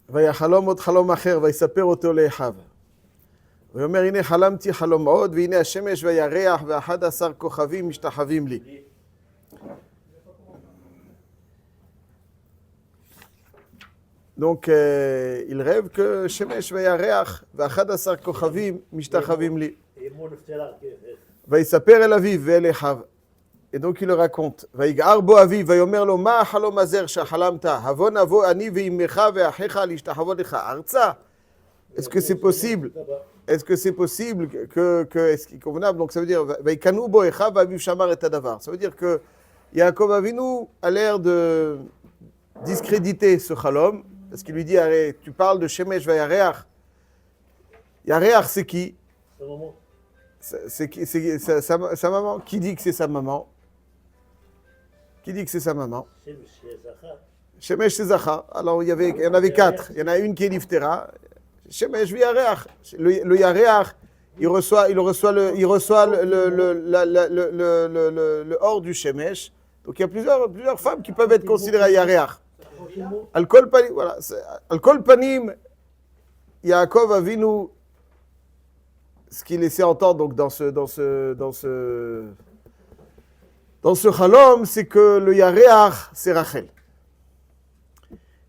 ויחלום עוד חלום אחר, ויספר אותו לאחיו. ויאמר, הנה חלמתי חלום עוד, והנה השמש והירח ו11 כוכבים משתחווים לי. Donc, il rêve que Shemesh והירח ו11 כוכבים משתחווים לי. ויספר אל אביו ואל אחיו. Et donc il le raconte. ויגער בו אביו, ויאמר לו, מה החלום הזה שחלמת? הבוא נבוא אני ואימך ואחיך להשתחוות לך ארצה? Est-ce que c'est possible? Est-ce que c'est possible est-ce qu'il est convenable? Donc ça veut dire, ויקנאו בו אחיו ואביו שמר את הדבר. Ça veut dire que Yaakov Avinu a l'air de discréditer ce chalom, parce qu'il lui dit, allez, tu parles de Shemesh vayareach. Yareach, c'est qui? C'est sa maman. Qui dit que c'est sa maman? Qui dit que c'est sa maman? Shemesh c'est Zachar. Alors il y en avait 4. Il y en a une qui est Niftera. Shemesh vayareach. Le Yareach, il reçoit le or du Shemesh. Donc il y a plusieurs femmes qui peuvent être considérées Yareach. Al-Kol Panim, voilà. Al-Kol Panim, Yaakov Avinu, ce qu'il laissait entendre donc dans ce chalom, c'est que le Yareach, c'est Rachel.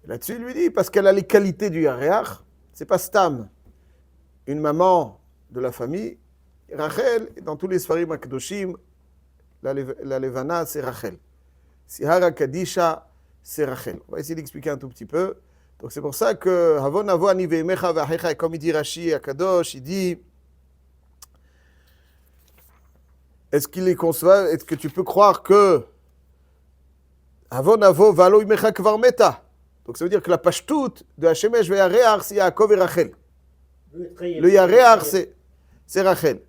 Là-dessus, il lui dit, parce qu'elle a les qualités du Yareach, c'est pas Stam, une maman de la famille. Rachel, dans tous les Sfarim Akadoshim, la Levana, c'est Rachel. Sihara Kadisha, c'est Rachel. On va essayer d'expliquer un tout petit peu. Donc c'est pour ça que Havon Avo Ani Ve'emecha Ve'achecha, comme il dit Rashi à Kadosh, il dit, est-ce qu'il est concevable, est-ce que tu peux croire que Havon Avo Valo Imecha Kvar Meta? Donc ça veut dire que la pashtout de Hashemesh Ve'areach, c'est Yaakov et Rachel. Le Yareach, c'est Rachel.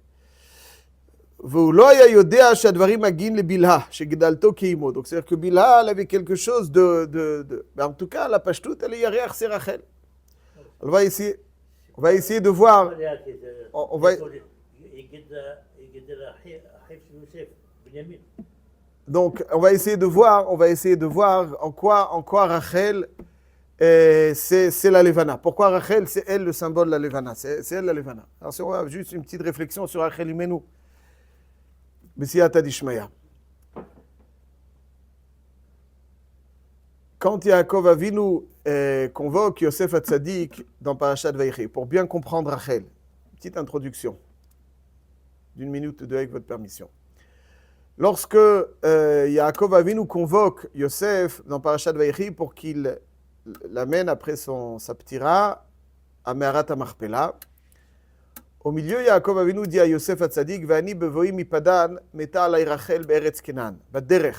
והוא לא היה יודע שהדברים מגיעים לבלהה, שגדלתו כאימו. Donc c'est-à-dire que Bilha, elle avait quelque chose mais en tout cas, la pashtout, elle est Yareach, c'est Rachel. On va essayer de voir. Donc on va essayer de voir en quoi Rachel, c'est la Levana. Pourquoi Rachel, c'est elle le symbole de la Levana. C'est elle la Levana. Alors si on va juste une petite réflexion sur Rachel Imenu. B'siyata d'Ishmaya. Quand Yaakov Avinu convoque Yosef Hatzadik dans Parashat Vayechi, pour bien comprendre Rachel, petite introduction d'une minute ou deux avec votre permission. Lorsque Yaakov Avinu convoque Yosef dans Parashat Vayechi pour qu'il l'amène après sa ptira à Me'arat HaMachpelah, au milieu, Yaakov Avinu dit à Yosef Hatzadik, Vani bevoim mipadan meta alay Rachel be'eretz Kenan, baderech.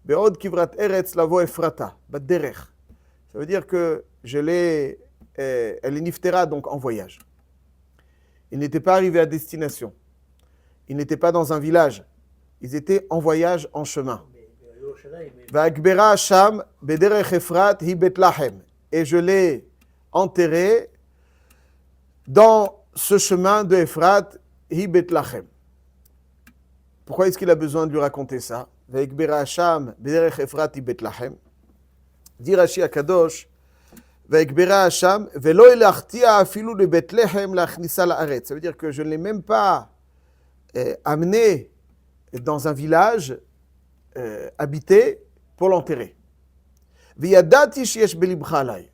Be'od kivrat eretz lavo Efrata, baderech. Ça veut dire que elle est niftera, donc en voyage. Ils n'étaient pas arrivés à destination. Ils n'étaient pas dans un village. Ils étaient en voyage, en chemin. Va'akbera Hasham bederech Efrat hi Betlahem. Et je l'ai enterré dans ce chemin de Ephrat, hi Betlahem. Pourquoi est-ce qu'il a besoin de lui raconter ça? Ve'ekbera Hasham bederech Ephrat hi Betlahem. Dit Rashi Akadosh, Ve'ekbera Hasham ve'lo elachtia afilu le Betlehem lachnisa la'aretz. Ça veut dire que je ne l'ai même pas amené dans un village habité pour l'enterrer. Ve'yadati sheyesh belibcha alay.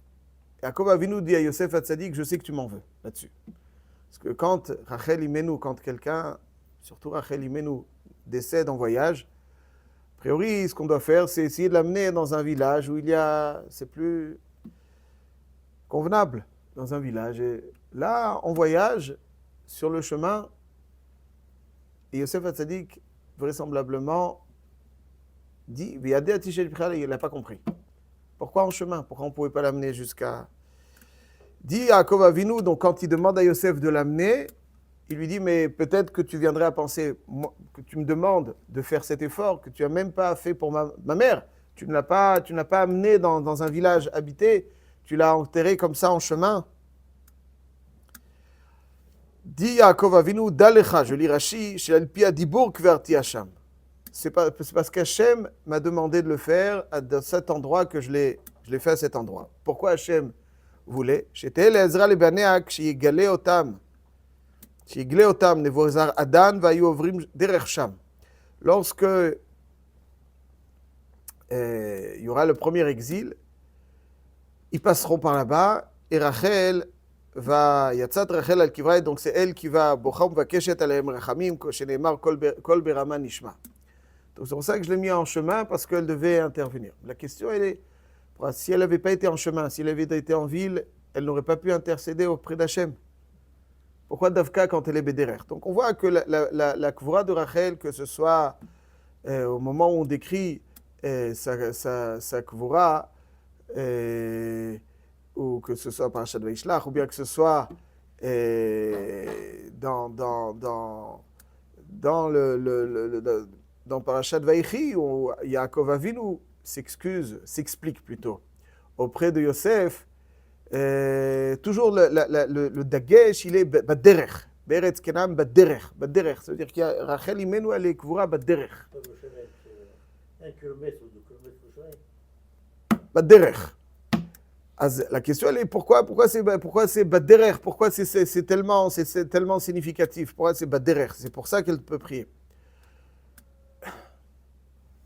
Yaakov Avinu dit à Yosef Hatzadik, je sais que tu m'en veux là-dessus. Parce que quand Rachel Imenu, quand quelqu'un, surtout Rachel Imenu, décède en voyage, a priori, ce qu'on doit faire, c'est essayer de l'amener dans un village où c'est plus convenable, dans un village. Et là, en voyage, sur le chemin, Yosef Hatzadik, vraisemblablement, dit, il n'a pas compris. Pourquoi en chemin? Pourquoi on ne pouvait pas l'amener jusqu'à... Dit Yaakov Avinu, donc quand il demande à Yosef de l'amener, il lui dit, mais peut-être que tu viendrais à penser, que tu me demandes de faire cet effort que tu n'as même pas fait pour ma mère. Tu ne l'as pas amené dans un village habité, tu l'as enterré comme ça en chemin. Dit Yaakov Avinu, Dalecha, je lis Rashi, chez Alpi Adibour Kverti Hasham. C'est parce qu'Hachem m'a demandé de le faire dans cet endroit que je l'ai fait à cet endroit. Pourquoi Hachem voulait, שתהיה לעזרה לבניה כשיגלה אותם נבוזר עדן והיו עוברים דרך שם. Lorsque il y aura le premier exil, ils passeront par là-bas, et Rachel va, יצאת רחל על קברה, donc c'est elle qui va, בוכה ומבקשת עליהם רחמים, שנאמר כל ברמה נשמע. Donc c'est pour ça que je l'ai mis en chemin, parce qu'elle devait intervenir. La question, elle est, si elle n'avait pas été en chemin, si elle avait été en ville, elle n'aurait pas pu intercéder auprès d'Hachem. Pourquoi Davka quand elle est Bédérer? Donc on voit que la Kvura de Rachel, que ce soit au moment où on décrit sa Kvura, ou que ce soit par Parashat Vaishlach, ou bien que ce soit dans Parashat Vaïchi, où Yaakov Avinu s'explique plutôt auprès de Yosef, toujours le dagesh, il est baderech, beretz kenam baderech, ça veut dire qu'il y a Rachel Imenu, elle est kvura baderech. 1 kilomètre ou 2 kilomètres pour ça. Baderech. La question elle est pourquoi c'est baderech, pourquoi c'est tellement significatif, pourquoi c'est baderech, c'est pour ça qu'elle peut prier.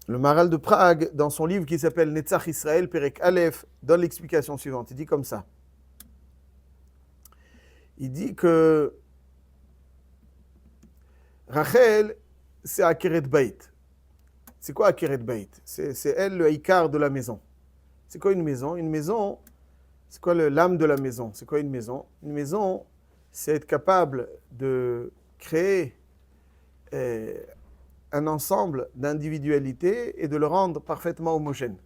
Le Maharal de Prague, dans son livre qui s'appelle Netzach Israël, Perek Aleph, donne l'explication suivante. Il dit comme ça. Il dit que Rachel, c'est Akeret Bait. C'est quoi Akeret Bait? C'est elle le haïkar de la maison. C'est quoi une maison? Une maison, c'est quoi l'âme de la maison? C'est quoi une maison? Une maison, c'est être capable de créer un ensemble d'individualités et de le rendre parfaitement homogène.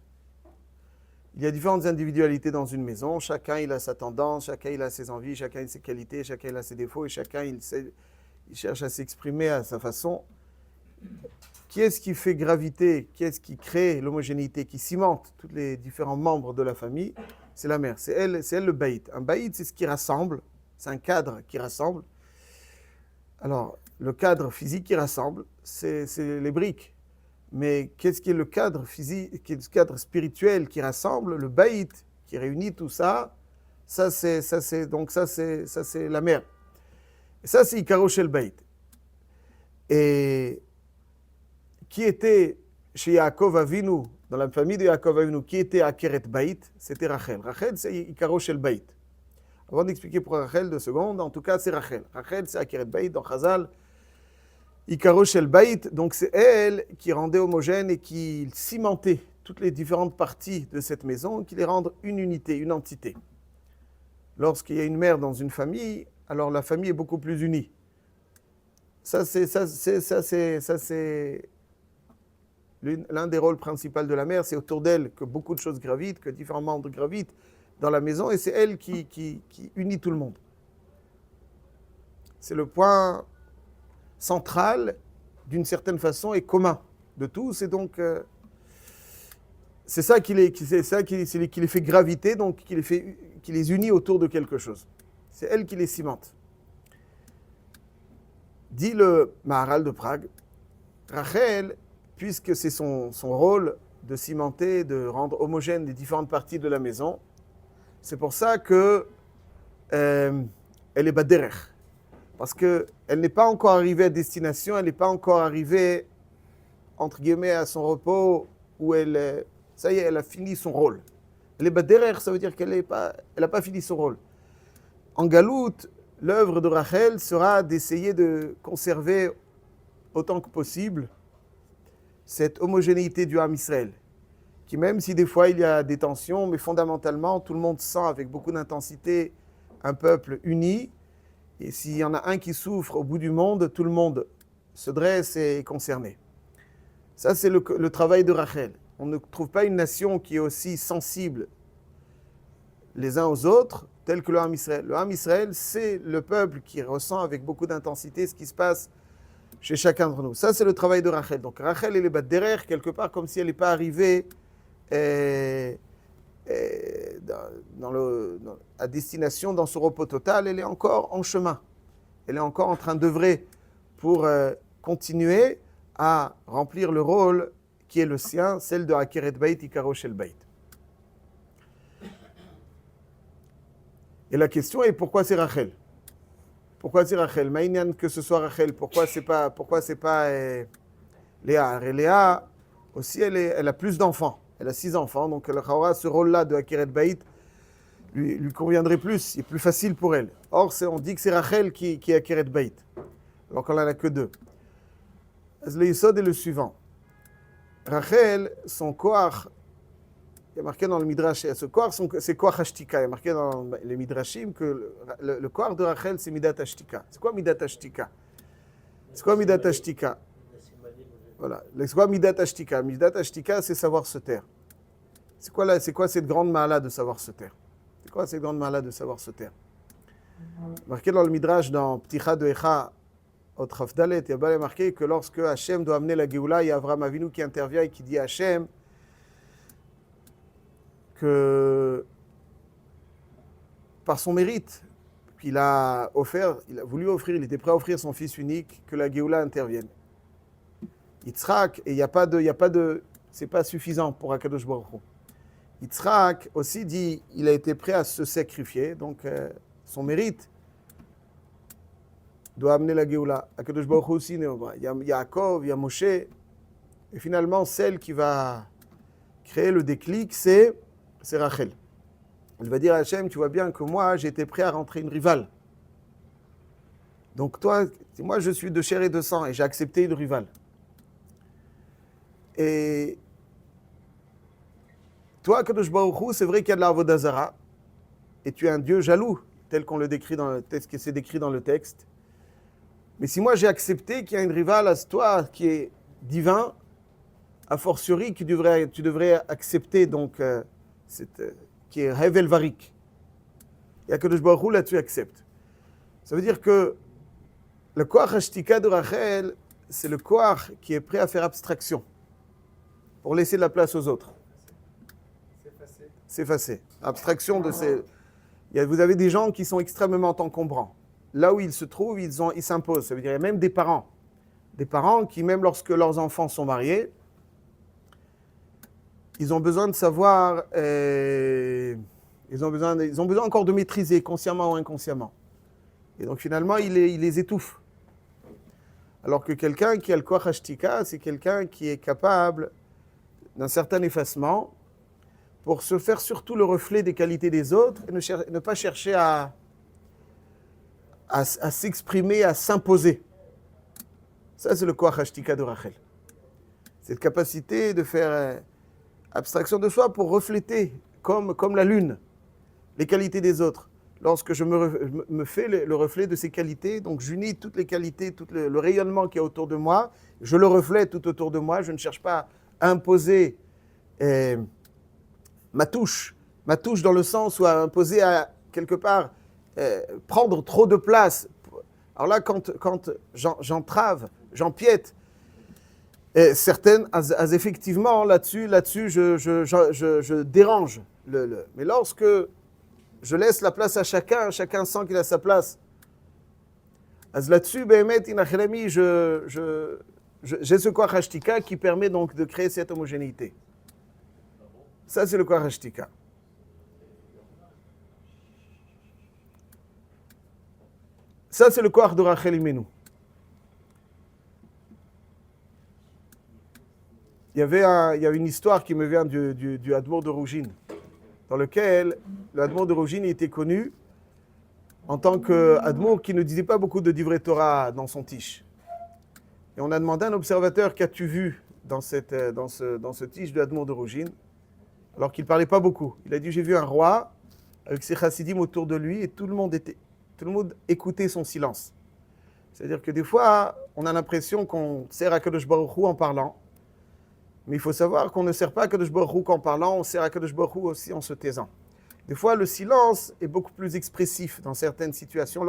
Il y a différentes individualités dans une maison, chacun il a sa tendance, chacun il a ses envies, chacun il a ses qualités, chacun il a ses défauts et chacun il cherche à s'exprimer à sa façon. Qui est-ce qui fait graviter, qui est-ce qui crée l'homogénéité, qui cimente tous les différents membres de la famille? C'est la mère, c'est elle le baït. Un baït, c'est ce qui rassemble, c'est un cadre qui rassemble. Alors, le cadre physique qui rassemble, c'est les briques. Mais qu'est-ce qui est le cadre physique, qui est le cadre spirituel qui rassemble? Le baït, qui réunit tout ça, ça c'est la mère. Et ça, c'est Ikaro Shel Baït. Et qui était chez Yaakov Avinu, dans la famille de Yaakov Avinu, qui était Akeret Baït? C'était Rachel. Rachel, c'est Ikaro Shel Baït. Avant d'expliquer pour Rachel 2 secondes, en tout cas, c'est Rachel. Rachel, c'est Akeret Baït, dans Chazal, Ikaro Shel Baït, donc c'est elle qui rendait homogène et qui cimentait toutes les différentes parties de cette maison, qui les rendent une unité, une entité. Lorsqu'il y a une mère dans une famille, alors la famille est beaucoup plus unie. Ça, c'est l'un des rôles principaux de la mère, c'est autour d'elle que beaucoup de choses gravitent, que différents membres gravitent dans la maison, et c'est elle qui unit tout le monde. C'est le point central, d'une certaine façon, et commun de tous, et donc c'est ça qui les fait graviter, donc qui les unit autour de quelque chose. C'est elle qui les cimente. Dit le Maharal de Prague, Rachel, puisque c'est son rôle de cimenter, de rendre homogène les différentes parties de la maison, c'est pour ça que elle est baderech. Parce qu'elle n'est pas encore arrivée à destination, elle n'est pas encore arrivée, entre guillemets, à son repos, où ça y est, elle a fini son rôle. Elle est baderech, ça veut dire qu'elle n'a pas fini son rôle. En Galout, l'œuvre de Rachel sera d'essayer de conserver autant que possible cette homogénéité du Ham Israël, qui même si des fois il y a des tensions, mais fondamentalement, tout le monde sent avec beaucoup d'intensité un peuple uni. Et s'il y en a un qui souffre au bout du monde, tout le monde se dresse et est concerné. Ça, c'est le travail de Rachel. On ne trouve pas une nation qui est aussi sensible les uns aux autres, tel que le Ham Israël. Le Ham Israël, c'est le peuple qui ressent avec beaucoup d'intensité ce qui se passe chez chacun d'entre nous. Ça, c'est le travail de Rachel. Donc Rachel, elle est bat derrière, quelque part, comme si elle n'est pas arrivée à destination, dans son repos total. Elle est encore en chemin. Elle est encore en train d'œuvrer pour continuer à remplir le rôle qui est le sien, celle de Akeret Baït, Ikaro Shel Baït. Et la question est pourquoi c'est Rachel? Pourquoi c'est Rachel? Maïnian que ce soit Rachel, pourquoi c'est pas Léa? Et Léa aussi, elle a plus d'enfants. Elle a 6 enfants, donc elle aura ce rôle-là de Akeret Baït lui conviendrait plus, il est plus facile pour elle. Or, on dit que c'est Rachel qui est Akeret Baït, alors qu'on n'en a que 2. Le Yesod est le suivant. Rachel, son koach, il y a marqué dans le Midrash, ce koach, c'est koach Ashtika. Il y a marqué dans les Midrashim que le koach de Rachel, c'est Midat Ashtika. C'est quoi Midat Ashtika? C'est quoi Midat Ashtika? Voilà. C'est quoi Midat Ashtika? Midat Ashtika, c'est savoir se taire. C'est quoi cette grande ma'ala de savoir se taire? C'est quoi cette grande ma'ala de savoir se taire? Marqué dans le Midrash, dans Pticha de Echa, au Trafdalet, il y a marqué que lorsque Hachem doit amener la Géoula, il y a Avraham Avinu qui intervient et qui dit à Hachem que par son mérite, il a voulu offrir, il était prêt à offrir son fils unique, que la Géoula intervienne. Yitzhak, et il n'y a pas de, c'est pas suffisant pour Akadosh Baruch Hu. Yitzhak aussi dit, il a été prêt à se sacrifier, donc son mérite doit amener la Géoula. Akadosh Baruch Hu aussi, il y a Yaakov, il y a Moshe, et finalement, celle qui va créer le déclic, c'est Rachel. Elle va dire à Hachem, tu vois bien que moi, j'étais prêt à rentrer une rivale. Donc toi, moi, je suis de chair et de sang, et j'ai accepté une rivale. Et toi, Kadosh Baruch Hu, c'est vrai qu'il y a de la Avodah Zara, et tu es un Dieu jaloux, tel qu'on le décrit dans le texte, que c'est décrit dans le texte. Mais si moi j'ai accepté qu'il y a une rivale à toi qui est divin, a fortiori tu devrais accepter donc qui est Hevel Varik. Et Kadosh Baruch Hu là-dessus accepte. Ça veut dire que le koach Ashtika de Rachel, c'est le koach qui est prêt à faire abstraction pour laisser de la place aux autres. S'effacer. Abstraction de ces... Vous avez des gens qui sont extrêmement encombrants. Là où ils se trouvent, ils s'imposent. Ça veut dire qu'il y a même des parents. Des parents qui, même lorsque leurs enfants sont mariés, ils ont besoin de savoir... ils ont besoin encore de maîtriser, consciemment ou inconsciemment. Et donc finalement, ils les étouffent. Alors que quelqu'un qui a le koach Ashtika, c'est quelqu'un qui est capable d'un certain effacement pour se faire surtout le reflet des qualités des autres et ne pas chercher à s'exprimer, à s'imposer. Ça, c'est le koach Ashtika de Rachel. Cette capacité de faire abstraction de soi pour refléter, comme la lune, les qualités des autres. Lorsque je me fais le reflet de ces qualités, donc j'unis toutes les qualités, tout le rayonnement qui est autour de moi, je le reflète tout autour de moi, je ne cherche pas à imposer ma touche dans le sens où à imposer à quelque part prendre trop de place. Alors là, quand j'entrave, j'empiète, certaines, effectivement, là-dessus, je dérange. Mais lorsque je laisse la place à chacun sent qu'il a sa place. Là-dessus, j'ai ce koach Ashtika qui permet donc de créer cette homogénéité. Ça, c'est le koach Ashtika. Ça, c'est le koach de Rachel Imenu. Il y avait une histoire qui me vient du Admour de Rougine, dans lequel le Admour de Rougine était connu en tant qu'Admour qui ne disait pas beaucoup de divrei Torah dans son tiche. Et on a demandé à un observateur, qu'as-tu vu dans ce tiche de Admour de Rougine, alors qu'il ne parlait pas beaucoup. Il a dit, j'ai vu un roi avec ses chassidim autour de lui et tout le monde écoutait son silence. C'est-à-dire que des fois, on a l'impression qu'on sert à Kadosh Baruch Hu en parlant, mais il faut savoir qu'on ne sert pas à Kadosh Baruch Hu qu'en parlant, on sert à Kadosh Baruch Hu aussi en se taisant. Des fois, le silence est beaucoup plus expressif dans certaines situations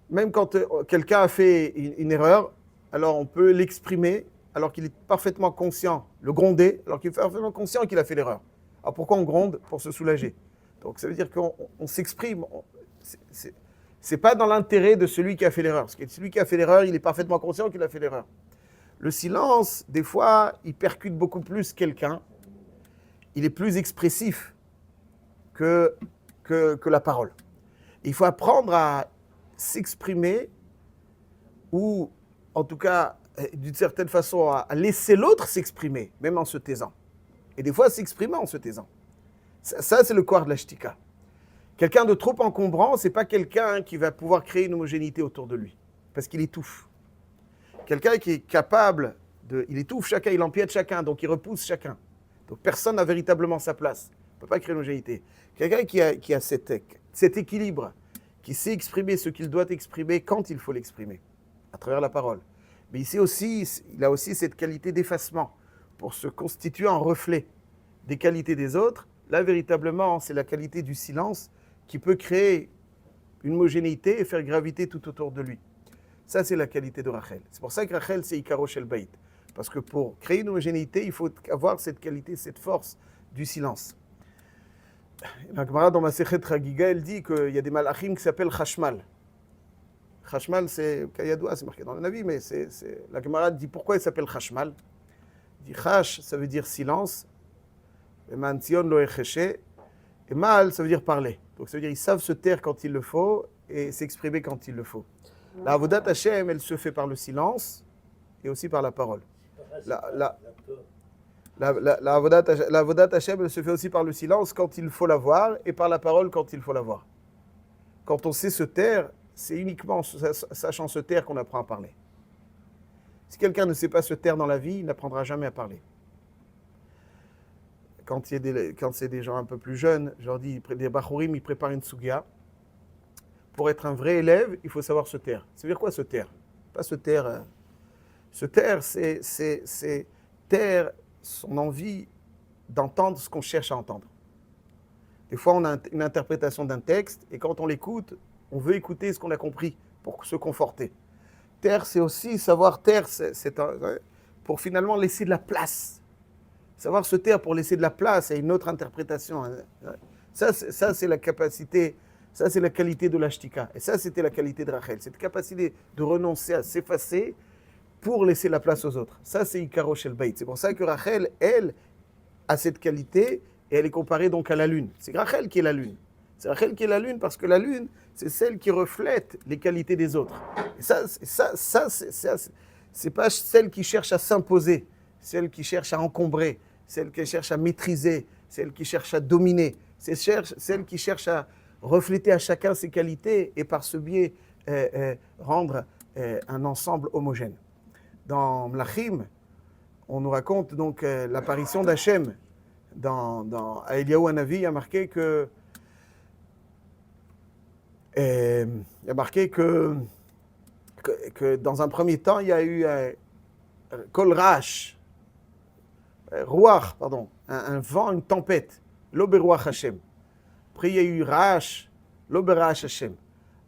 même quand quelqu'un a fait une erreur, alors on peut l'exprimer alors qu'il est parfaitement conscient, le gronder, alors qu'il est parfaitement conscient qu'il a fait l'erreur. Alors pourquoi on gronde? Pour se soulager. Donc ça veut dire qu'on s'exprime. C'est pas dans l'intérêt de celui qui a fait l'erreur. Parce que celui qui a fait l'erreur, il est parfaitement conscient qu'il a fait l'erreur. Le silence, des fois, il percute beaucoup plus quelqu'un. Il est plus expressif que la parole. Il faut apprendre à s'exprimer ou, en tout cas, d'une certaine façon, à laisser l'autre s'exprimer, même en se taisant. Et des fois, s'exprimer en se taisant. Ça c'est le corps de la shtika. Quelqu'un de trop encombrant, c'est pas quelqu'un qui va pouvoir créer une homogénéité autour de lui, parce qu'il étouffe. Quelqu'un qui est capable il étouffe chacun, il empiète chacun, donc il repousse chacun. Donc personne n'a véritablement sa place. On ne peut pas créer une homogénéité. Quelqu'un qui a cet équilibre, qui sait exprimer ce qu'il doit exprimer quand il faut l'exprimer, à travers la parole. Mais il a aussi cette qualité d'effacement, pour se constituer en reflet des qualités des autres. Là, véritablement, c'est la qualité du silence qui peut créer une homogénéité et faire graviter tout autour de lui. Ça, c'est la qualité de Rachel. C'est pour ça que Rachel, c'est Ikaro Shel Beit. Parce que pour créer une homogénéité, il faut avoir cette qualité, cette force du silence. La Gemara dans Masechet Chagiga, elle dit qu'il y a des malachim qui s'appellent Chashmal. Chashmal, c'est Kayadoua, c'est marqué dans le Navi, mais la Gemara dit pourquoi il s'appelle Chashmal. Il dit Chash, ça veut dire silence. Et Mantzion lo echeshe. Et Mal, ça veut dire parler. Donc ça veut dire ils savent se taire quand il le faut et s'exprimer quand il le faut. La Avodat Hashem, elle se fait par le silence et aussi par la parole. La Avodat Hashem, elle se fait aussi par le silence quand il faut l'avoir et par la parole quand il faut l'avoir. Quand on sait se taire, c'est uniquement en sachant se taire qu'on apprend à parler. Si quelqu'un ne sait pas se taire dans la vie, il n'apprendra jamais à parler. Quand c'est des gens un peu plus jeunes, je leur dis, des Bachourim, ils préparent une Sugia. Pour être un vrai élève, il faut savoir se taire. Ça veut dire quoi se taire? Pas se taire. Se taire, c'est taire son envie d'entendre ce qu'on cherche à entendre. Des fois, on a une interprétation d'un texte, et quand on l'écoute, on veut écouter ce qu'on a compris pour se conforter. Taire, c'est aussi savoir taire, pour finalement laisser de la place. Savoir se taire pour laisser de la place à une autre interprétation. Ça c'est la capacité, ça c'est la qualité de la shtika. Et ça, c'était la qualité de Rachel. Cette capacité de renoncer à s'effacer pour laisser la place aux autres. Ça, c'est Ikaro Shel Beit. C'est pour ça que Rachel, elle, a cette qualité et elle est comparée donc à la lune. C'est Rachel qui est la lune. C'est Rachel qui est la lune parce que la lune, c'est celle qui reflète les qualités des autres. Et c'est pas celle qui cherche à s'imposer, celle qui cherche à encombrer, celle qui cherche à maîtriser, celle qui cherche à dominer. C'est celle qui cherche à refléter à chacun ses qualités et par ce biais rendre un ensemble homogène. Dans Mlachim, on nous raconte donc l'apparition d'Hachem. Dans Eliyahu Hanavi, il y a marqué que dans un premier temps, il y a eu Kol Rash, un vent, une tempête, Lo Beruach Hashem. Après, il y a eu Rash, Lo Berash Hashem.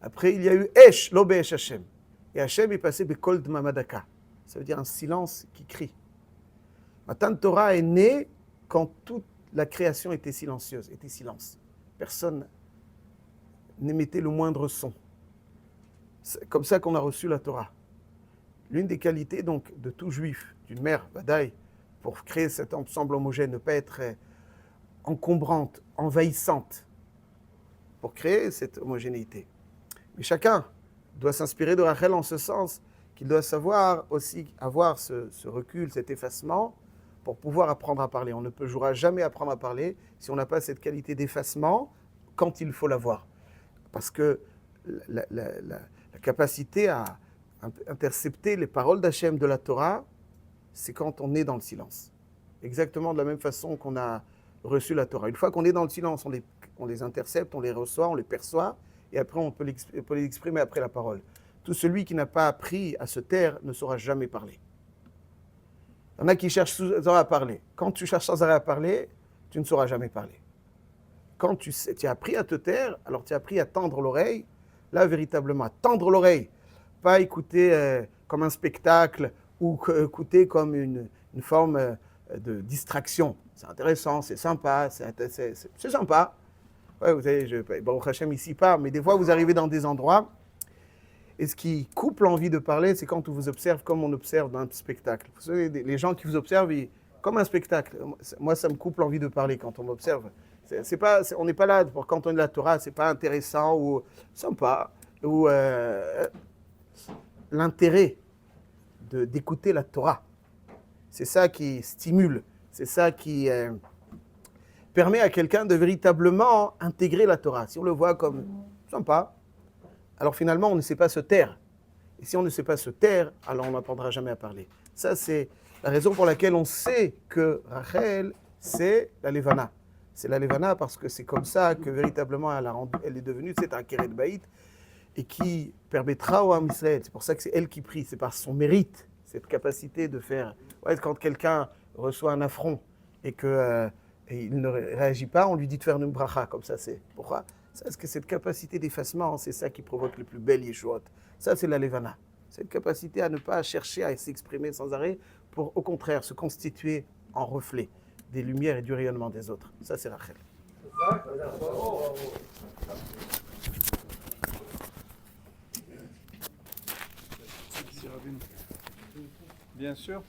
Après, il y a eu Esh, Lo Be'esh Hashem. Et Hashem est passé Bekol Dmamadaka. Ça veut dire un silence qui crie. Matan Torah est né quand toute la création était silencieuse, était silence. Personne n'émettait le moindre son. C'est comme ça qu'on a reçu la Torah. L'une des qualités donc de tout juif, d'une mère, Vadaï, pour créer cet ensemble homogène, ne pas être encombrante, envahissante, pour créer cette homogénéité. Mais chacun doit s'inspirer de Rachel en ce sens qu'il doit savoir aussi avoir ce recul, cet effacement, pour pouvoir apprendre à parler. On ne pourra jamais apprendre à parler si on n'a pas cette qualité d'effacement quand il faut l'avoir. Parce que la capacité à intercepter les paroles d'Hachem de la Torah, c'est quand on est dans le silence. Exactement de la même façon qu'on a reçu la Torah. Une fois qu'on est dans le silence, on les intercepte, on les reçoit, on les perçoit, et après on peut les exprimer après la parole. Tout celui qui n'a pas appris à se taire ne saura jamais parler. Il y en a qui cherchent sans arrêt à parler. Quand tu cherches sans arrêt à parler, tu ne sauras jamais parler. Quand tu as appris à te taire, alors tu as appris à tendre l'oreille, là véritablement, à tendre l'oreille, pas écouter comme un spectacle ou écouter comme une forme de distraction. C'est intéressant, c'est sympa, c'est sympa. Ouais, vous savez, Baruch Hashem ici pas, mais des fois vous arrivez dans des endroits et ce qui coupe l'envie de parler, c'est quand on vous observe comme on observe dans un spectacle. Vous savez, les gens qui vous observent comme un spectacle. Moi, ça me coupe l'envie de parler quand on m'observe. On n'est pas là pour quand on est la Torah, c'est pas intéressant ou sympa, ou l'intérêt d'écouter la Torah. C'est ça qui stimule, c'est ça qui permet à quelqu'un de véritablement intégrer la Torah. Si on le voit comme sympa, alors finalement on ne sait pas se taire. Et si on ne sait pas se taire, alors on n'apprendra jamais à parler. Ça, c'est la raison pour laquelle on sait que Rachel, c'est la Levana. C'est la Levana parce que c'est comme ça que véritablement elle est devenue, c'est un Keret Baït, et qui permettra au Ham Israël. C'est pour ça que c'est elle qui prie, c'est par son mérite, cette capacité de faire. Ouais, quand quelqu'un reçoit un affront et qu'il ne réagit pas, on lui dit de faire une bracha, comme ça c'est. Pourquoi? Parce que cette capacité d'effacement, c'est ça qui provoque les plus belles yeshuot. Ça, c'est la Levana. Cette capacité à ne pas chercher à s'exprimer sans arrêt pour, au contraire, se constituer en reflet des lumières et du rayonnement des autres. Ça, c'est Rachel. Bien sûr.